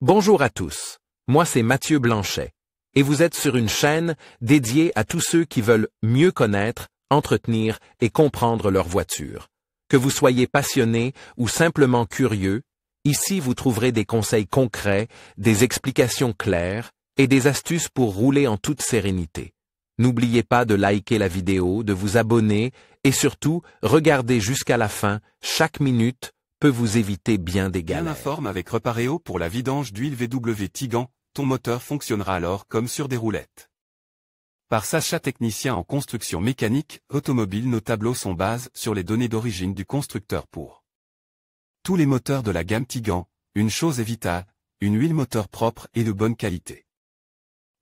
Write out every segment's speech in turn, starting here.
Bonjour à tous, moi c'est Mathieu Blanchet, et vous êtes sur une chaîne dédiée à tous ceux qui veulent mieux connaître, entretenir et comprendre leur voiture. Que vous soyez passionné ou simplement curieux, ici vous trouverez des conseils concrets, des explications claires et des astuces pour rouler en toute sérénité. N'oubliez pas de liker la vidéo, de vous abonner et surtout, regardez jusqu'à la fin, chaque minute peut vous éviter bien des galères. Bien informe avec Repareo pour la vidange d'huile VW Tiggan, ton moteur fonctionnera alors comme sur des roulettes. Par Sacha, technicien en construction mécanique automobile, nos tableaux sont basés sur les données d'origine du constructeur pour tous les moteurs de la gamme Tiggan. Une chose est vitale, une huile moteur propre et de bonne qualité.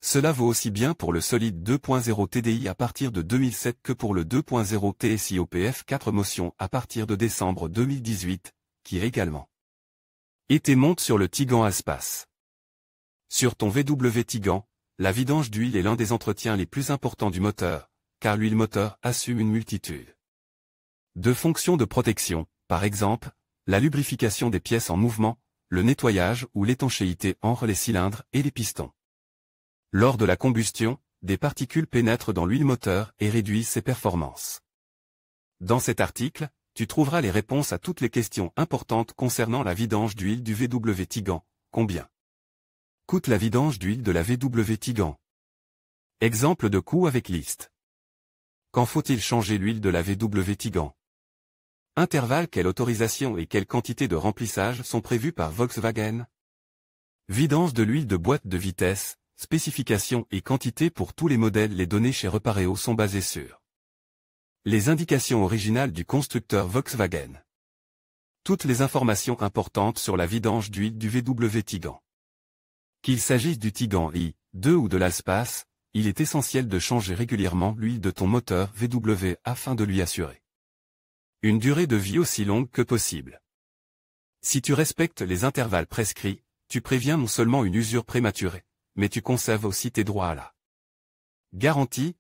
Cela vaut aussi bien pour le solide 2.0 TDI à partir de 2007 que pour le 2.0 TSI OPF 4 Motion à partir de décembre 2018, qui également été monte sur le Tiggan Allspace. Sur ton VW Tiggan, la vidange d'huile est l'un des entretiens les plus importants du moteur, car l'huile moteur assume une multitude de fonctions de protection, par exemple, la lubrification des pièces en mouvement, le nettoyage ou l'étanchéité entre les cylindres et les pistons. Lors de la combustion, des particules pénètrent dans l'huile moteur et réduisent ses performances. Dans cet article, tu trouveras les réponses à toutes les questions importantes concernant la vidange d'huile du VW Tiggan. Combien coûte la vidange d'huile de la VW Tiggan? Exemple de coût avec liste. Quand faut-il changer l'huile de la VW Tiggan? Intervalle, quelle autorisation et quelle quantité de remplissage sont prévues par Volkswagen? Vidange de l'huile de boîte de vitesse, spécifications et quantité pour tous les modèles. Les données chez Repareo sont basées sur les indications originales du constructeur Volkswagen. Toutes les informations importantes sur la vidange d'huile du VW Tiggan. Qu'il s'agisse du Tiggan i2 ou de l'Allspace, il est essentiel de changer régulièrement l'huile de ton moteur VW afin de lui assurer une durée de vie aussi longue que possible. Si tu respectes les intervalles prescrits, tu préviens non seulement une usure prématurée, mais tu conserves aussi tes droits à la garantie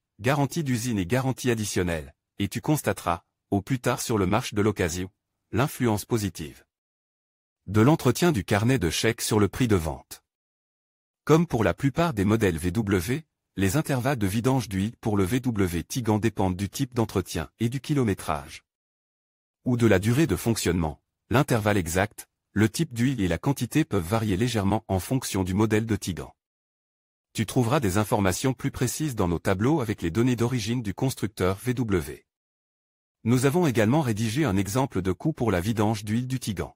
d'usine et garantie additionnelle. Et tu constateras, au plus tard sur le marché de l'occasion, l'influence positive de l'entretien du carnet de chèques sur le prix de vente. Comme pour la plupart des modèles VW, les intervalles de vidange d'huile pour le VW Tiggan dépendent du type d'entretien et du kilométrage, ou de la durée de fonctionnement. L'intervalle exact, le type d'huile et la quantité peuvent varier légèrement en fonction du modèle de Tiggan. Tu trouveras des informations plus précises dans nos tableaux avec les données d'origine du constructeur VW. Nous avons également rédigé un exemple de coût pour la vidange d'huile du Tiggan.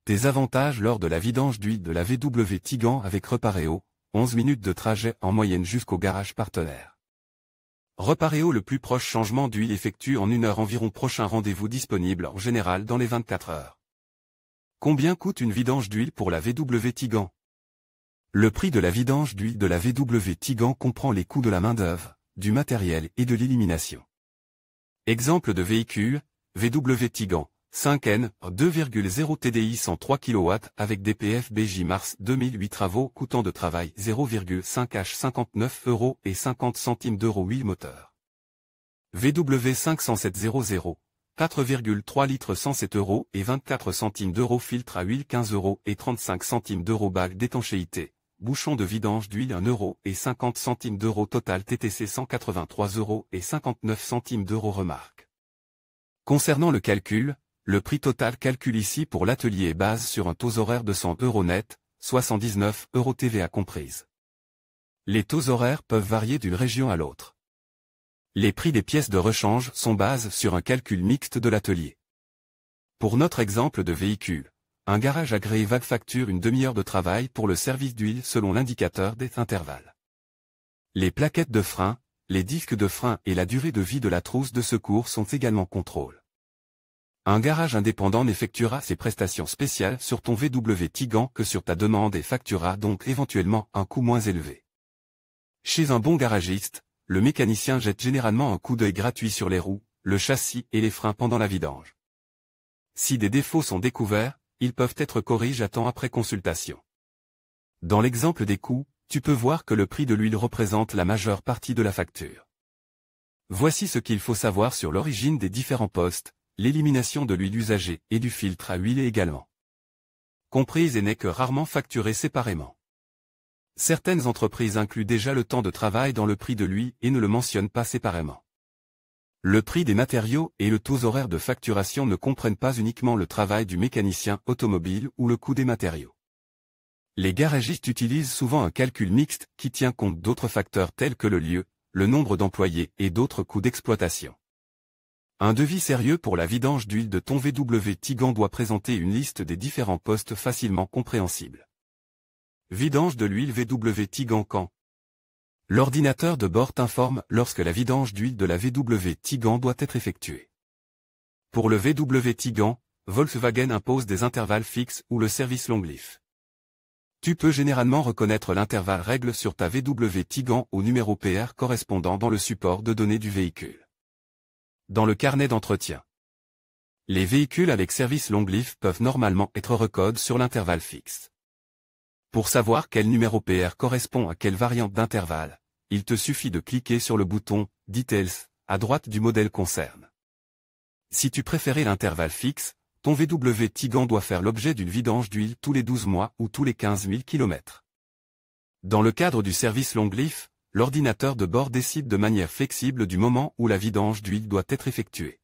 Des avantages lors de la vidange d'huile de la VW Tiggan avec Repareo, 11 minutes de trajet en moyenne jusqu'au garage partenaire. Repareo, le plus proche changement d'huile effectue en 1 heure environ. Prochain rendez-vous disponible en général dans les 24 heures. Combien coûte une vidange d'huile pour la VW Tiggan? Le prix de la vidange d'huile de la VW Tiggan comprend les coûts de la main-d'œuvre, du matériel et de l'élimination. Exemple de véhicule, VW Tiggan, 5N, 2.0 TDI 103 kW avec DPF BJ mars 2008. Travaux coûtant de travail 0,5 H 59 € et 50 centimes d'euros. Huile moteur VW 50700, 4,3 litres 107 € et 24 centimes d'euros. Filtre à huile 15 € et 35 centimes d'euros. Bague d'étanchéité, bouchon de vidange d'huile 1 € et 50 centimes d'euros. Total TTC 183 € et 59 centimes d'euros. Remarque concernant le calcul, le prix total calcul ici pour l'atelier est base sur un taux horaire de 100 € net, 79 € TVA comprise. Les taux horaires peuvent varier d'une région à l'autre. Les prix des pièces de rechange sont basés sur un calcul mixte de l'atelier. Pour notre exemple de véhicule, un garage agréé facture une demi-heure de travail pour le service d'huile selon l'indicateur des intervalles. Les plaquettes de frein, les disques de frein et la durée de vie de la trousse de secours sont également contrôlés. Un garage indépendant n'effectuera ses prestations spéciales sur ton VW Tiggan que sur ta demande et facturera donc éventuellement un coût moins élevé. Chez un bon garagiste, le mécanicien jette généralement un coup d'œil gratuit sur les roues, le châssis et les freins pendant la vidange. Si des défauts sont découverts, ils peuvent être corrigés à temps après consultation. Dans l'exemple des coûts, tu peux voir que le prix de l'huile représente la majeure partie de la facture. Voici ce qu'il faut savoir sur l'origine des différents postes, l'élimination de l'huile usagée et du filtre à huile également. comprise et n'est que rarement facturée séparément. Certaines entreprises incluent déjà le temps de travail dans le prix de l'huile et ne le mentionnent pas séparément. Le prix des matériaux et le taux horaire de facturation ne comprennent pas uniquement le travail du mécanicien automobile ou le coût des matériaux. Les garagistes utilisent souvent un calcul mixte qui tient compte d'autres facteurs tels que le lieu, le nombre d'employés et d'autres coûts d'exploitation. Un devis sérieux pour la vidange d'huile de ton VW Tiguan doit présenter une liste des différents postes facilement compréhensibles. Vidange de l'huile VW Tiguan quand? L'ordinateur de bord t'informe lorsque la vidange d'huile de la VW Tiguan doit être effectuée. Pour le VW Tiguan, Volkswagen impose des intervalles fixes ou le service long life. Tu peux généralement reconnaître l'intervalle règle sur ta VW Tiguan au numéro PR correspondant dans le support de données du véhicule. Dans le carnet d'entretien. Les véhicules avec service long life peuvent normalement être recodés sur l'intervalle fixe. Pour savoir quel numéro PR correspond à quelle variante d'intervalle, il te suffit de cliquer sur le bouton « Details » à droite du modèle concerne. Si tu préférais l'intervalle fixe, ton VW Tiguan doit faire l'objet d'une vidange d'huile tous les 12 mois ou tous les 15 000 km. Dans le cadre du service long life, l'ordinateur de bord décide de manière flexible du moment où la vidange d'huile doit être effectuée.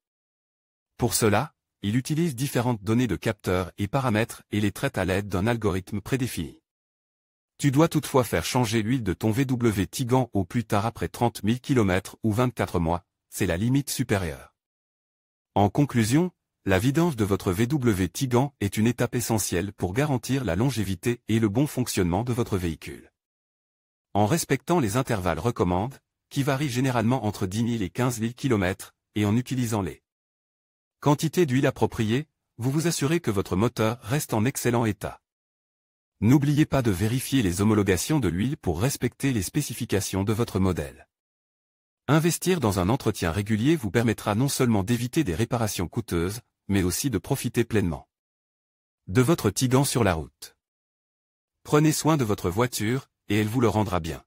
Pour cela, il utilise différentes données de capteurs et paramètres et les traite à l'aide d'un algorithme prédéfini. Tu dois toutefois faire changer l'huile de ton VW Tiguan au plus tard après 30 000 km ou 24 mois, c'est la limite supérieure. En conclusion, la vidange de votre VW Tiguan est une étape essentielle pour garantir la longévité et le bon fonctionnement de votre véhicule. En respectant les intervalles recommandés, qui varient généralement entre 10 000 et 15 000 km, et en utilisant les quantités d'huile appropriées, vous vous assurez que votre moteur reste en excellent état. N'oubliez pas de vérifier les homologations de l'huile pour respecter les spécifications de votre modèle. Investir dans un entretien régulier vous permettra non seulement d'éviter des réparations coûteuses, mais aussi de profiter pleinement de votre Tiguan sur la route. Prenez soin de votre voiture, et elle vous le rendra bien.